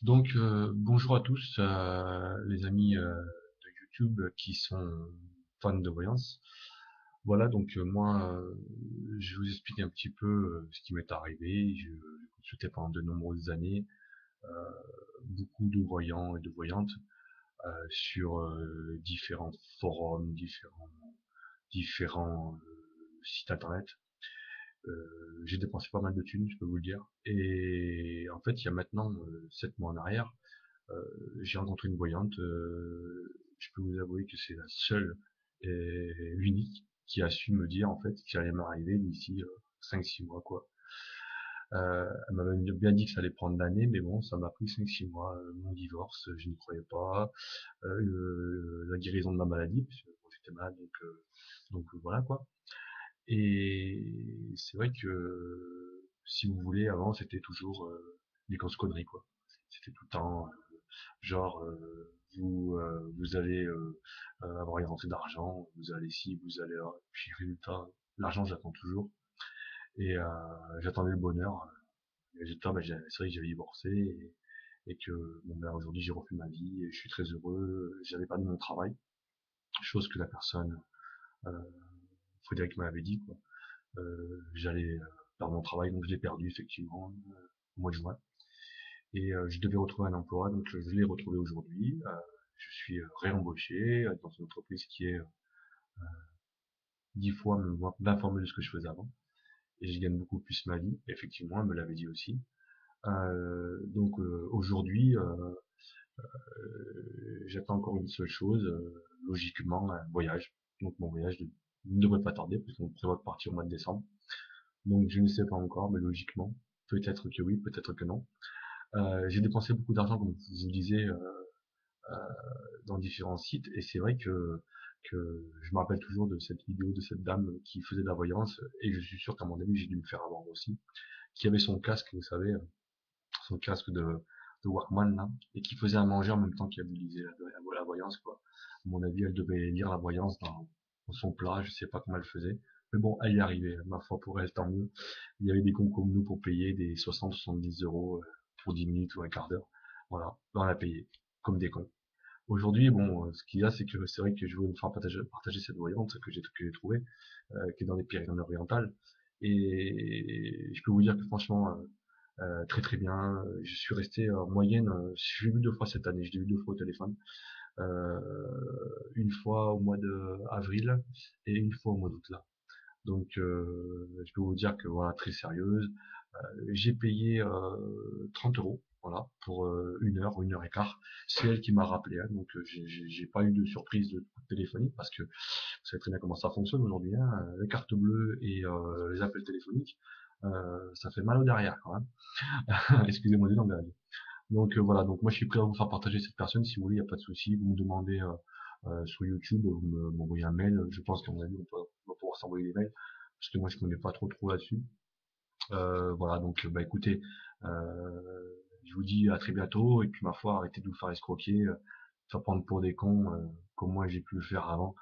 Bonjour à tous, les amis de YouTube qui sont fans de voyance. Voilà, moi, je vous explique un petit peu ce qui m'est arrivé. J'ai consulté pendant de nombreuses années euh, beaucoup de voyants et de voyantes sur différents forums, différents sites internet. J'ai dépensé pas mal de thunes, je peux vous le dire. Et en fait, il y a maintenant 7 mois en arrière, j'ai rencontré une voyante. Je peux vous avouer que c'est la seule et l'unique qui a su me dire en fait que ça allait m'arriver d'ici 5-6 mois quoi. Elle m'avait bien dit que ça allait prendre l'année, mais bon, ça m'a pris 5-6 mois. Mon divorce, je n'y croyais pas. La guérison de ma maladie, parce que bon, j'étais malade, voilà quoi. Et c'est vrai que si vous voulez, avant c'était toujours des grosses conneries quoi. C'était tout le temps genre vous allez avoir une rentrée d'argent, vous allez ici, vous allez là, puis résultat, l'argent j'attends toujours et j'attendais le bonheur. Et résultat, c'est vrai que j'avais divorcé et que bon ben aujourd'hui j'ai refait ma vie et je suis très heureux. J'avais perdu mon travail, chose que la personne euh, Frédéric m'avait dit quoi. J'allais perdre mon travail, donc je l'ai perdu effectivement au mois de juin. Et je devais retrouver un emploi, donc je l'ai retrouvé aujourd'hui. Je suis réembauché dans une entreprise qui est 10 fois, 20 fois mieux de ce que je faisais avant. Et je gagne beaucoup plus ma vie. Effectivement, elle me l'avait dit aussi. Aujourd'hui, j'attends encore une seule chose, logiquement, un voyage. Donc mon voyage ne devrait pas tarder, puisqu'on prévoit de partir au mois de décembre. Donc je ne sais pas encore, mais logiquement, peut-être que oui, peut-être que non. J'ai dépensé beaucoup d'argent, comme je vous le disais, dans différents sites, et c'est vrai que je me rappelle toujours de cette vidéo de cette dame qui faisait de la voyance, et je suis sûr qu'à mon avis j'ai dû me faire avoir aussi, qui avait son casque, vous savez, son casque de Walkman là, et qui faisait à manger en même temps qu'elle lisait la voyance quoi. À mon avis, elle devait lire la voyance dans son plat, je sais pas comment elle faisait. Mais bon, elle y arrivait, ma foi pour elle, tant mieux. Il y avait des cons comme nous pour payer des 60-70 € pour 10 minutes ou un quart d'heure. Voilà, on a payé, comme des cons. Aujourd'hui, bon, ce qu'il y a, c'est que c'est vrai que je voulais vous faire partager cette voyante que j'ai trouvée, qui est dans les Pyrénées-Orientales. Et je peux vous dire que franchement, très très bien. Je suis resté en moyenne, je l'ai vu 2 fois cette année, je l'ai vu 2 fois au téléphone. Euh, une fois au mois de avril et une fois au mois d'août là. Je peux vous dire que voilà, très sérieuse. J'ai payé 30 € voilà, pour 1 heure et quart. C'est elle qui m'a rappelé, hein, j'ai pas eu de surprise de coup de téléphonique parce que vous savez très bien comment ça fonctionne aujourd'hui, hein, les cartes bleues et les appels téléphoniques, ça fait mal au derrière quand même. Excusez-moi du langage. Voilà, donc moi je suis prêt à vous faire partager cette personne si vous voulez, il n'y a pas de souci. Vous me demandez sur YouTube, m'envoyez un mail. Je pense qu'à mon avis on va pouvoir s'envoyer des mails parce que moi je connais pas trop là-dessus. Voilà, bah écoutez, je vous dis à très bientôt et puis ma foi, arrêtez de vous faire escroquer, faire prendre pour des cons comme moi j'ai pu le faire avant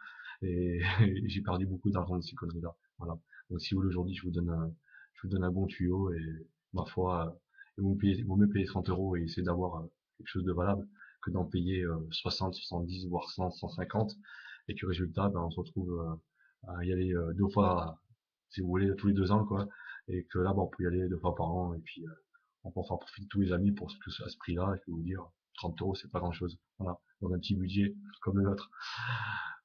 et, et j'ai perdu beaucoup d'argent de ces conneries-là. Voilà. Donc si vous voulez aujourd'hui, je vous donne un bon tuyau et ma foi, il vaut mieux payer 30 € et essayer d'avoir quelque chose de valable que d'en payer 60, 70, voire 100, 150 et que résultat, ben, on se retrouve à y aller 2 fois, si vous voulez, tous les 2 ans, quoi et que là, bon, on peut y aller 2 fois par an, et puis on peut en faire profiter tous les amis pour à ce prix-là, je peux vous dire, 30 € c'est pas grand-chose. Voilà, dans un petit budget comme le nôtre.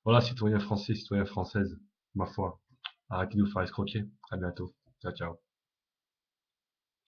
Voilà, citoyens français, citoyens françaises, ma foi, arrêtez de vous faire escroquer. À bientôt. Ciao, ciao.